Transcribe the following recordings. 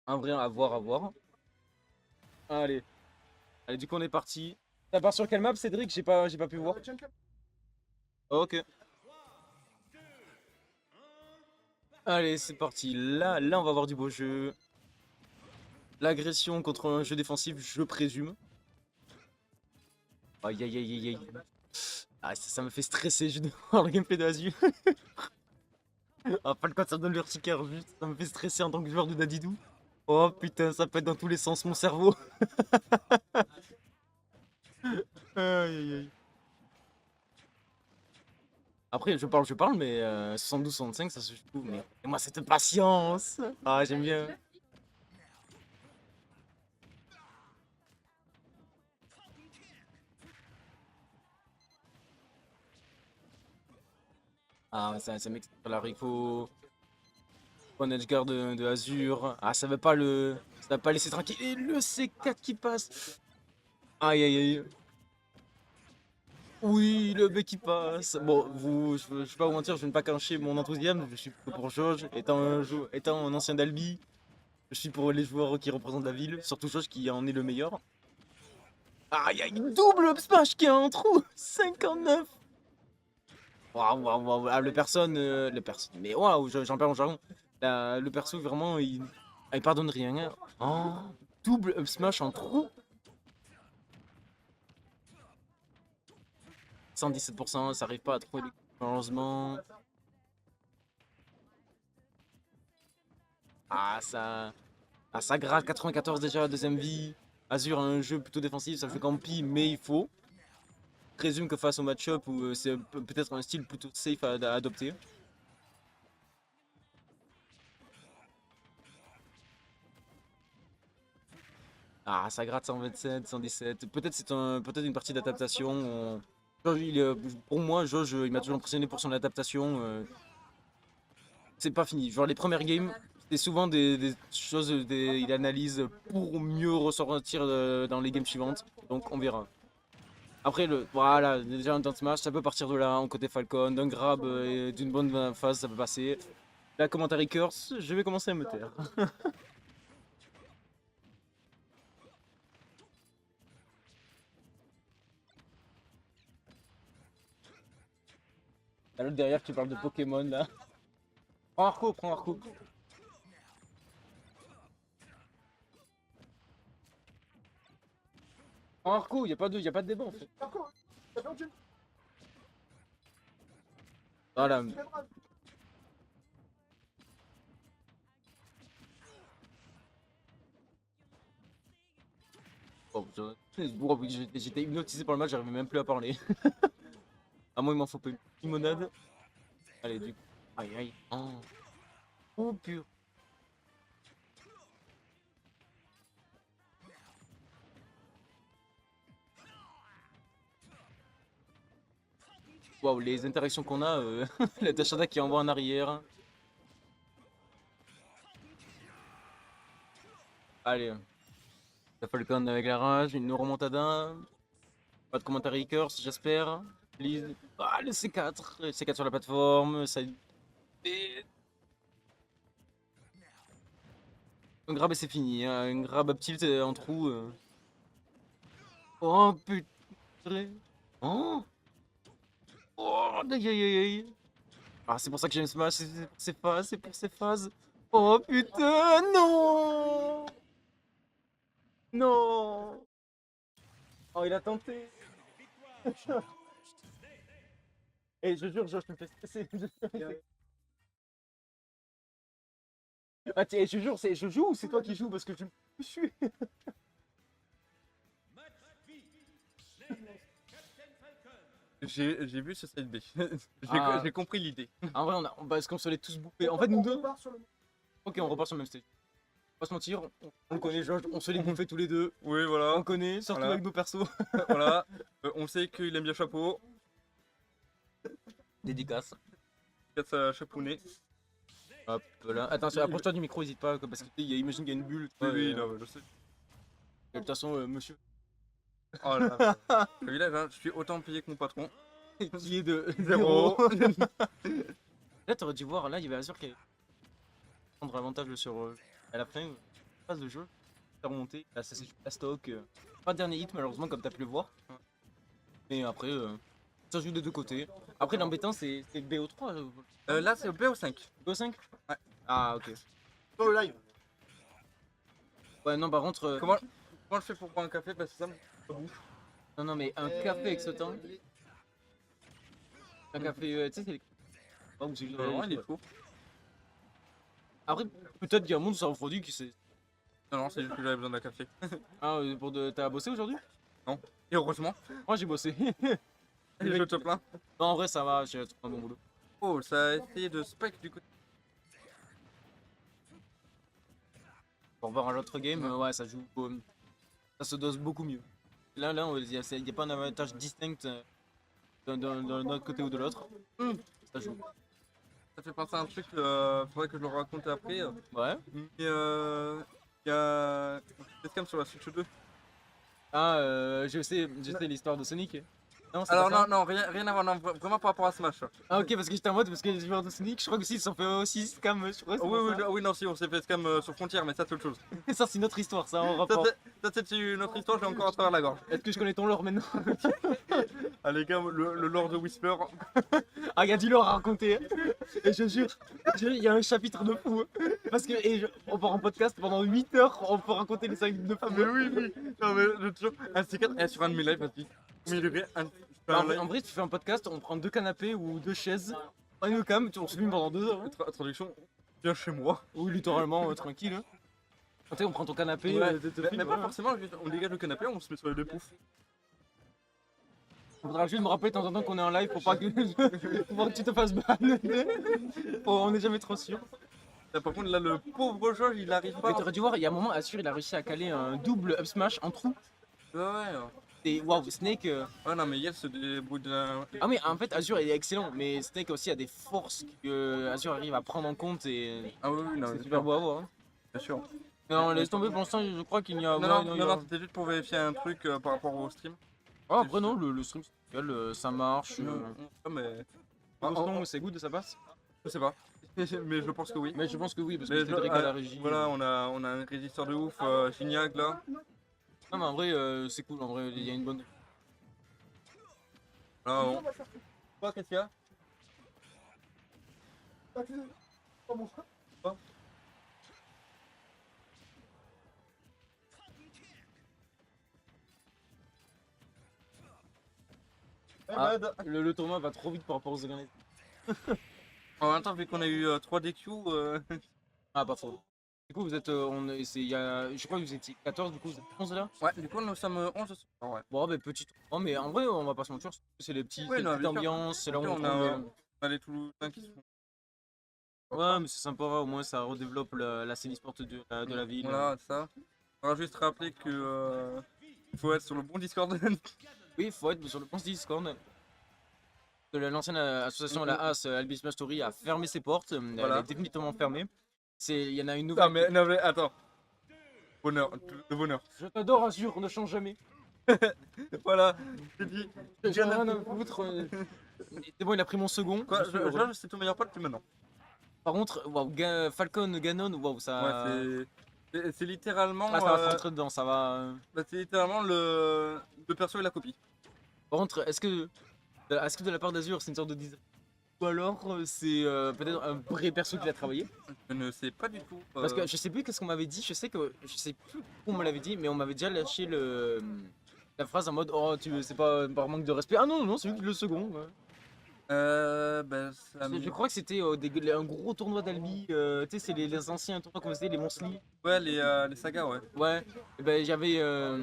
Un vrai à voir, à voir. Allez. Allez, du coup, on est parti. Ça part sur quelle map, Cédric? J'ai pas pu voir. Ok. Allez, c'est parti. Là, on va avoir du beau jeu. L'agression contre un jeu défensif, je présume. Aïe, aïe, aïe, aïe, aïe. Ah, ça me fait stresser, je dois voir le gameplay de Azul. Ah, pas le quand ça donne l'urticaire, juste. Ça me fait stresser en tant que joueur de Dadidou. Oh putain, ça pète dans tous les sens, mon cerveau. Aïe, aïe, aïe. Après, je parle, mais 72-65, ça se joue. Mais moi, cette patience. Ah, j'aime bien. Ah, ça m'excite. Alors, il faut un edgeguard de Azur. Ah, ça va pas laisser tranquille. Et le C4 qui passe. Aïe, aïe, aïe. Oui, le B qui passe. Bon, je vais pas vous mentir, je vais ne pas cacher mon enthousiasme. Je suis plutôt pour Jauge. Étant un ancien d'Albi, je suis pour les joueurs qui représentent la ville. Surtout Jauge qui en est le meilleur. Aïe, aïe, double up smash qui a un trou. 59. Waouh, waouh, waouh. Ah, mais waouh, j'en perds mon jargon. Le perso, vraiment, il pardonne rien, hein. Oh, double up smash en trou. 117%, ça arrive pas à trouver les coups, malheureusement. Ah, ça gratte 94 déjà, deuxième vie. Azur a un jeu plutôt défensif, ça fait campi, mais il faut. Je présume que face au match-up, où c'est peut-être un style plutôt safe à adopter. Ah, ça gratte 127, 117. Peut-être peut-être une partie d'adaptation. Josh, pour moi, Josh, il m'a toujours impressionné pour son adaptation. C'est pas fini. Genre les premières games, c'est souvent des choses, il analyse pour mieux ressortir dans les games suivantes. Donc on verra. Après, voilà, déjà un smash, ça peut partir de là, en côté Falcon, d'un grab et d'une bonne phase, ça peut passer. La commentary curse, je vais commencer à me taire. T'as l'autre derrière qui parle de Pokémon là. Prends Arco, prends Arco. Prends Arco, y a pas de débat en fait. Voilà. Oh, j'étais hypnotisé par le match, j'arrivais même plus à parler. À moi, il m'en faut pas une limonade. Allez, du coup. Aïe, aïe. Oh, oh pur. Waouh, les interactions qu'on a. La Tachada qui envoie en arrière. Allez. La Falcon avec la rage, une remontada. Pas de commentaire curse, j'espère. Please. Ah, le C4. Le C4 sur la plateforme. Ça. Un grab et c'est fini. Hein. Un grab up tilt en trou. Oh putain. Oh. Oh, aïe aïe aïe aïe. Ah, c'est pour ça que j'aime Smash, c'est pour ces phases. Oh putain, non. Non. Oh, il a tenté. Et je jure, Josh me fait stresser. Ah, je jure, je joue ou c'est toi qui joues parce que je me suis. J'ai vu ce side B. Ah, J'ai compris l'idée. en vrai, parce qu'on se l'est tous bouffés. En fait, nous deux. Ok, on repart sur le même stage. On va se mentir, on le connaît, Josh, on se l'est bouffé tous les deux. Oui, On voilà. le connaît, surtout Voilà. avec nos persos. Voilà. On sait qu'il aime bien chapeau. Dédicace. Casse à chapounet. Hop là. Attention, approche-toi du micro, n'hésite pas, parce que imagine qu'il y a une bulle. Oui, oui, Et, non, je sais. de toute façon, monsieur. Oh là là. Le village, hein, je suis autant payé que mon patron. Qui est de Zéro. 0. Là, t'aurais dû voir, là, il y avait Azur qui allait prendre l'avantage sur. À la fin. phase de jeu. Faire remonter, là ça c'est la stock. Pas de dernier hit malheureusement comme t'as pu le voir. Mais après, ça joue des deux côtés. Après l'embêtant c'est BO3. Là, c'est au BO5. BO5. Ouais. Ah ok. Sur le live. Ouais non par contre, Comment je fais pour prendre un café? Parce que ça me bouffe. non mais un café avec ce temps. Un café, tu sais c'est les... Oh, c'est juste- Vraiment, il est fou. Après peut-être qu'il y a un monde où ça refroidit qui sait. Non, c'est juste que j'avais besoin d'un café. Ah t'as bossé aujourd'hui? Et heureusement, Moi j'ai bossé. je te plains. Non en vrai ça va, j'ai trouvé un bon boulot. Oh, ça a essayé de spec du côté. Pour voir un autre game, ouais ça joue, ça se dose beaucoup mieux. Là il n'y a pas un avantage distinct d'un autre côté ou de l'autre. Ça joue. Ça fait penser à un truc, faudrait que je le raconte après. Ouais. Mais il y a Facecam sur la Switch 2. Ah je sais l'histoire de Sonic. Non, c'est Alors pas ça. non, rien à voir, non, vraiment par rapport à Smash. Ah ok parce que j'étais en mode parce que les joueurs de Sonic, je crois que si ils sont fait aussi scam, je crois. Oh, oui, non, si, on s'est fait scam sur Frontière, mais ça c'est autre chose. Ça c'est une autre histoire, ça en Ça, rapport. c'est une autre histoire, j'ai encore à travers la gorge. Est-ce que je connais ton lore maintenant? Ah les gars, le lore de Whisper. Ah il y a du lore à raconter. Hein. Et je jure, il y a un chapitre de fou. Hein. Parce que on part en podcast pendant 8 heures, on peut raconter les 5 de fou. Ah mais oui. Non mais je te jure, un C4 sur un de mes lives, vas-y. En vrai, tu fais un podcast, on prend 2 canapés ou 2 chaises, un webcam, on se filme pendant 2 heures. Hein. Traduction, viens chez moi. Oui, littéralement, tranquille. Hein. Tu sais, on prend ton canapé, Ouais, te mais filme, pas voilà. forcément, on dégage le canapé, on se met sur les deux poufs. Faudra juste me rappeler de temps en temps qu'on est en live pour pas que, pour pas que tu te fasses ban. On est jamais trop sûr. Là, par contre, là, le pauvre Georges, il arrive Mais pas. t'aurais dû voir, il y a un moment, Assure, il a réussi à caler un double up smash en trou. Ouais. Et waouh, Snake. Ouais, non, mais Yel se débrouille de la. Ah, mais en fait, Azure il est excellent, mais Snake aussi a des forces que Azure arrive à prendre en compte et Ah oui, non, c'est bien super sûr. beau à voir. Hein. Bien sûr. Non, laisse tomber pour l'instant, je crois qu'il y a. Non, c'était juste pour vérifier un truc par rapport au stream. Ah, après, non, le stream, c'est nickel, ça marche. Non, mais. Boston, c'est good, ça passe? Je sais pas. Mais je pense que oui. Mais je pense que oui, parce que Mais c'était Drake à la régie. voilà, on a un régisseur de ouf, Gignac là. Non, mais en vrai, c'est cool, en vrai, il y a une bonne. Là, on... Quoi, qu'est-ce qu'il y a? Ah, le tournoi va trop vite par rapport aux organisations. En même temps, vu qu'on a eu 3 DQ, Ah, pas faux. Du coup, vous êtes. Je crois que vous étiez 14, du coup, vous êtes 11 là? ouais, du coup, nous sommes 11 ce soir, ouais. Bon, bah, petit tournoi, mais en vrai, on va pas se mentir, c'est les petits, Oui, c'est non, la petite bien sûr. ambiance, c'est là où Bien on sûr, trouve. on a les Toulousains qui sont. Ouais, mais c'est sympa, au moins ça redéveloppe la scène e-sport de la ville. Voilà, ça. On va juste rappeler que il faut être sur le bon Discord. Oui, il faut être sur le bon Discord. L'ancienne association, la AS, Albi Smash Story, a fermé ses portes. Elle Voilà. est définitivement fermée. Il y en a une nouvelle. Non mais attends. Bonheur, le bonheur. Je t'adore, Azure, on ne change jamais. Voilà, j'ai dit. J'en ai rien à foutre. C'est bon, il a pris mon second. Quoi, je suis heureux. Georges, c'est ton meilleur pote, plus maintenant. Par contre, waouh, Falcon, Ganon, waouh, ça. Ouais, c'est littéralement. Ah, ça va rentrer dedans, ça va. Bah, c'est littéralement le perso et la copie. Par contre, est-ce que de la part d'Azure, c'est une sorte de design? Ou alors, c'est peut-être un vrai perso qu'il a travaillé? Je ne sais pas du tout. Parce que je sais plus qu'est-ce qu'on m'avait dit, je sais plus où on me l'avait dit, mais on m'avait déjà lâché la phrase en mode oh c'est pas par manque de respect. Ah non, c'est le second. Ouais. Bah, ça Je crois que c'était un gros tournoi d'Albi, tu sais c'est les anciens tournois comme c'était les Monsli. Ouais, les sagas, ouais. Ouais, et ben j'avais un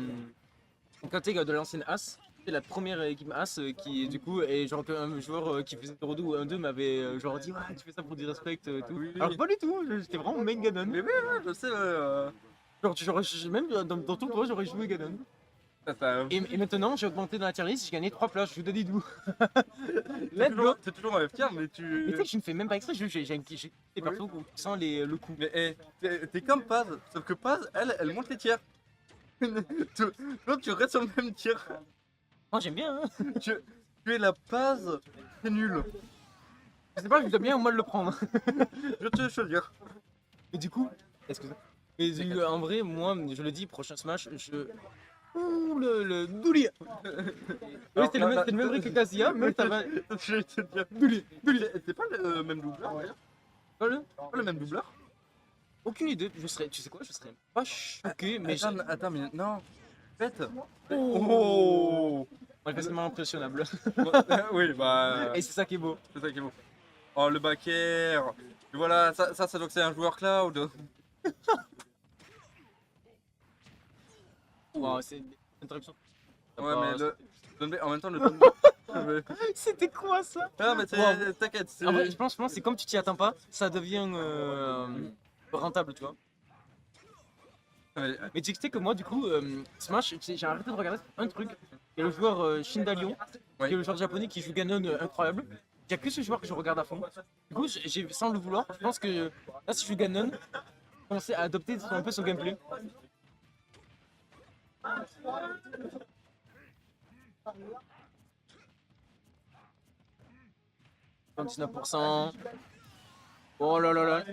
côté de l'ancienne As, c'est la première équipe As qui du coup et genre un joueur qui faisait 0-2 ou 1-2 m'avait genre dit ouais tu fais ça pour du respect tout. Oui. Alors pas du tout, j'étais vraiment main Ganon. Mais oui, je sais. Même dans tout le tournoi j'aurais joué Ganon. Et maintenant j'ai augmenté dans la tier list, j'ai gagné 3 places, je vous donne d'où. Let's go. T'es toujours en FTR, mais tu. Mais tu sais que je ne fais même pas exprès, j'ai des persos sans le coup. Mais t'es comme Paz, sauf que Paz, elle monte les tiers. Toi, tu restes sur le même tiers. Moi j'aime bien, hein. Tu es la Paz, c'est nul. Je sais pas, je dois bien ou mal le prendre. Je te choisir. Mais du coup, excusez. Mais en vrai, moi, je le dis, prochain Smash, je. Ouh, le Douli. Oui, c'était le même vrai que Kazuya, mais ça va. Je vais te dire. Douli, Douli. C'est pas le même doubleur d'ailleurs? Pas le- Pas le même doubleur? Aucune idée. Je serais, tu sais quoi, je serais pas choqué, mais. Attends, mais non. Bête. Oh. Oh. Ouais, facilement impressionnable. Oui, bah. Et c'est ça qui est beau. C'est ça qui est beau. Oh, le backer. Et voilà, ça doit que c'est un joueur cloud. Wow, c'est une interruption. Ouais, mais le. En même temps, le. C'était quoi ça? Ah, mais Wow. t'inquiète, c'est. En vrai, je pense que c'est comme tu t'y attends pas, ça devient rentable, tu vois. Ouais, Mais tu sais que moi, du coup, Smash, j'ai arrêté de regarder un truc. Il y a le joueur Shindalion, Oui. qui est le joueur japonais qui joue Ganon incroyable. Il n'y a que ce joueur que je regarde à fond. Du coup, sans le vouloir, je pense que là, si je joue Ganon, commencer à adopter un peu son gameplay. « 29%. Oh là là là.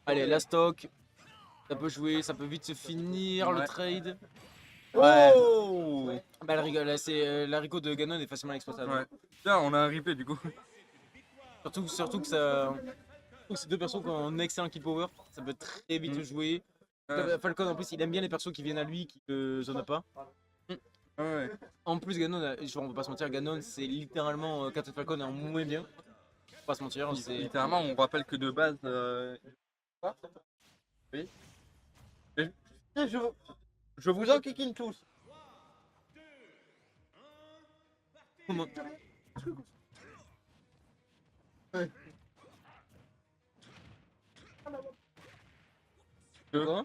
Allez, la stock. Ça peut jouer, ça peut vite se finir le Ouais. trade. Oh. Bah, l'haricot de Ganon est facilement exploitable. Ouais. Tiens, on a un replay du coup. Surtout que ça. Surtout que ces deux persos qui ont un excellent kill power, ça peut très vite se jouer. Falcon en plus, il aime bien les persos qui viennent à lui, qui ne zonent pas. Ouais. En plus, Ganon, on va pas se mentir, Ganon c'est littéralement Captain Falcon en moins bien. On va pas se mentir, c'est. Littéralement, on rappelle que de base. Quoi? Oui. Et je vous enquiquine tous. Comment- Ouais. Quoi?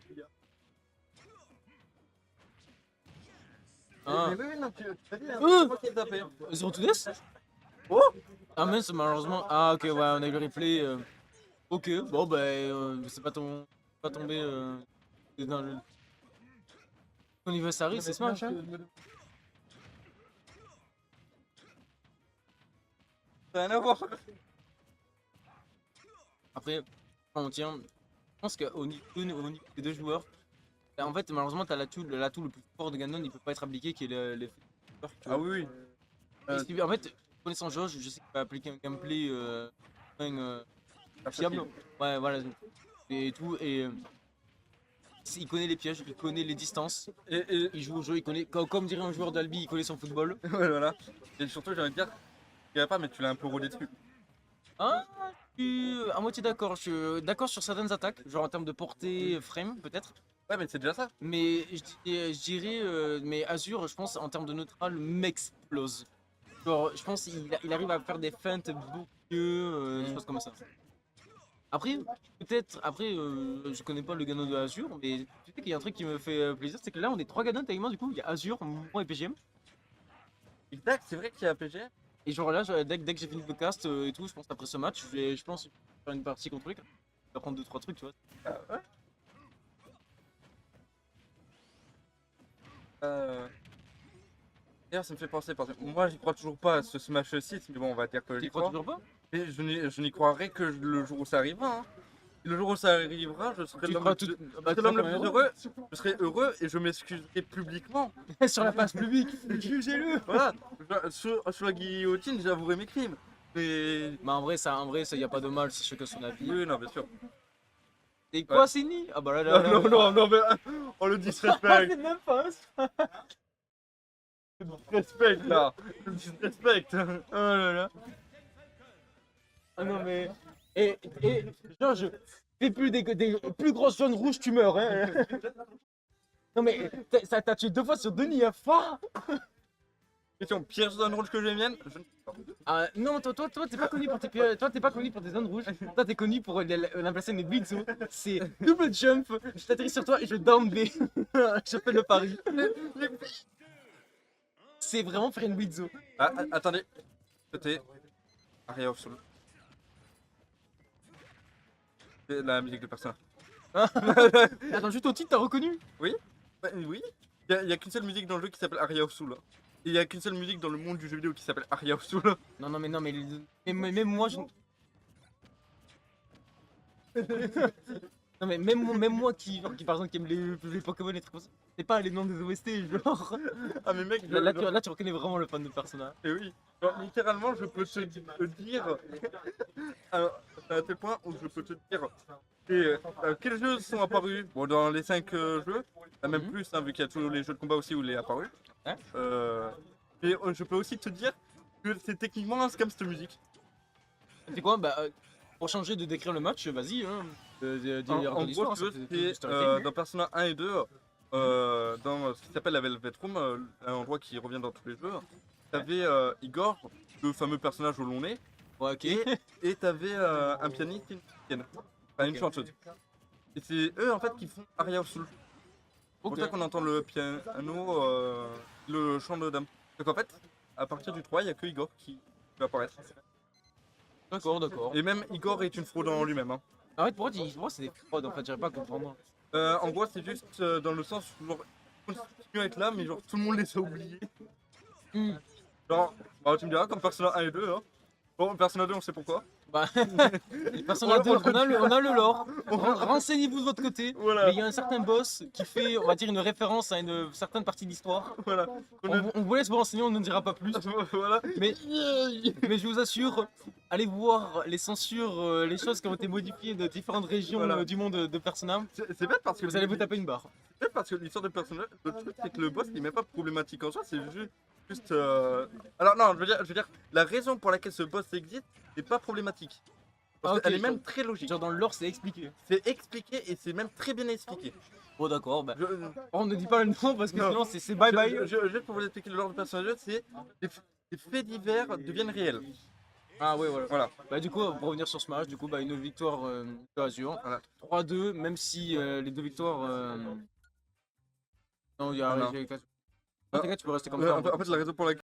Ah. Mais oui, non, tu as dit, hein, Euh. c'est moi qui ai tapé. Zero to Death? Oh. Ah mince, malheureusement. Ah ok, ouais, on a eu le replay. Ok, bon bah, c'est pas tombé dans le. Au niveau Sari, c'est Smash, hein? Ça n'a rien à voir. Après, on tient. Je pense qu'au niveau des deux joueurs, en fait, malheureusement, t'as l'atout le plus fort de Ganon, il peut pas être appliqué, qui est l'effet. Ah oui, oui. En fait, connaissant Josh, je sais qu'il va appliquer un gameplay fiable. Ouais, voilà. Et tout, et il connaît les pièges, il connaît les distances, Et il joue au jeu, il connaît, comme dirait un joueur d'Albi, il connaît son football. ouais, voilà. Et surtout, j'ai envie de dire, tu pas, mais tu l'as un peu rodé dessus. Ah, je suis à moitié d'accord. Je suis d'accord sur certaines attaques, genre en termes de portée, frame peut-être. Ouais, mais c'est déjà ça. Mais je dirais, mais Azure, je pense, en termes de neutral, m'explose. Genre, je pense qu'il arrive à faire des feintes beaucoup mieux, des choses comme ça. Après, peut-être, je connais pas le Ganon de Azure, mais tu sais qu'il y a un truc qui me fait plaisir, c'est que là, on est trois Ganons tellement, du coup, il y a Azure, moi et PGM. Exact, c'est vrai qu'il y a PG. Et genre là, dès que j'ai fini le cast et tout, je pense après ce match, je pense faire une partie contre lui. Je vais apprendre 2-3 trucs, tu vois. Ah ouais. D'ailleurs, ça me fait penser, parce que moi j'y crois toujours pas à ce Smash 6, mais bon, on va dire que Tu j'y crois crois. toujours pas? Mais je n'y croirai que le jour où ça arrivera. Hein. Et le jour où ça arrivera, je serai Tu l'homme crois le tout. plus- Bah, je serai l'homme le plus heureux. Je serai heureux et je m'excuserai publiquement. Sur la page publique, jugez-le! Voilà, sur la guillotine, j'avouerai mes crimes. Mais. Mais en vrai, y a pas de mal, c'est chacun son avis. Oui, non, bien sûr. Et quoi, c'est ni? Ah bah là, Non, non, non, mais. Oh, le disrespect! c'est même pas ça! Le disrespect là! Le disrespect! Oh là là! Ah non, mais. Et Georges, fais plus des plus grosses zones rouges, tu meurs, hein! Non, mais t'as tué 2 fois sur Denis, hein! Fort! Question, pire zone rouge que je vienne? Je ne sais pas. Ah non, toi t'es pas connu pour t'es pas connu pour tes zones rouges. Toi t'es connu pour l'emplacer mes blitzo. C'est double jump, je t'atterris sur toi et je down B. Je fais le pari. C'est vraiment faire une blitzo. Ah, attendez. C'était. Aria of Soul. C'est la musique de personnage. Attends, juste au titre, t'as reconnu? Oui. Oui. Il y a qu'une seule musique dans le jeu qui s'appelle Aria of Soul. Hein. Et il y a qu'une seule musique dans le monde du jeu vidéo qui s'appelle Aria of Soul. Non, mais même moi je. Non mais même moi qui, genre, qui par exemple qui aime les Pokémon et trucs comme ça, c'est pas les noms des OST, genre. Ah mais mec, Là, tu reconnais vraiment le fan de Persona. et oui, genre, littéralement je peux te dire, alors, à tel point où je peux te dire quels jeux sont apparus bon, dans les 5 jeux, même Mhm. plus hein, vu qu'il y a tous les jeux de combat aussi où il est apparu. Ouais. Et je peux aussi te dire que c'est techniquement un scam cette musique. C'est quoi? Bah, pour changer de décrire le match, vas-y, hein. En gros, tu veux, c'est dans Persona 1 et 2, dans ce qui s'appelle la Velvet Room, un endroit qui revient dans tous les jeux, t'avais Igor, le fameux personnage au long nez, Ouais, ok. et t'avais un pianiste et une musicienne, enfin une Ok. chanteuse. Et c'est eux en fait qui font Aria of Soul. C'est pour Ok. ça qu'on entend le piano, le chant de dame. Donc en fait, à partir du 3, il n'y a que Igor qui peut apparaître. D'accord, d'accord. Et même Igor est une fraude en lui-même. Hein. En fait, pour moi, c'est des fraudes, en fait, j'arrive pas à comprendre. En gros, c'est juste dans le sens où genre, ils continuent à être là, mais genre tout le monde les a oubliés. Hmm. Genre, bah, tu me diras, comme Persona 1 et 2, hein. Bon, Persona 2, on sait pourquoi. Bah, Persona 2, on a le lore. On- Renseignez-vous de votre côté. Voilà, Mais il y a un certain boss qui fait, on va dire, une référence à une certaine partie de l'histoire. voilà. On vous laisse vous renseigner, on ne dira pas plus. Voilà. Mais, mais je vous assure, allez voir les censures, les choses qui ont été modifiées de différentes régions Voilà. du monde de Persona. C'est bête parce que Vous allez vous taper une barre. c'est bête parce que l'histoire de Persona, le truc c'est que le boss il est même pas problématique en soi, c'est juste. Alors non, je veux dire, la raison pour laquelle ce boss existe n'est pas problématique. Parce Ah, ok, qu'elle est genre- même très logique. Genre dans le lore, c'est expliqué. C'est expliqué et c'est même très bien expliqué. Bon, d'accord, bah. Je- On ne dit pas le nom parce que Non. sinon c'est bye bye. Juste pour vous expliquer le lore du personnage, c'est les faits divers deviennent réels. Ah, ouais, voilà. Voilà. Bah, du coup, pour revenir sur Smash, du coup, bah, une victoire de Azure. Voilà. 3-2, même si les deux victoires. Non, il y a. Ah, non. Non, t'inquiète, tu peux rester comme En ça. fait, la raison pour laquelle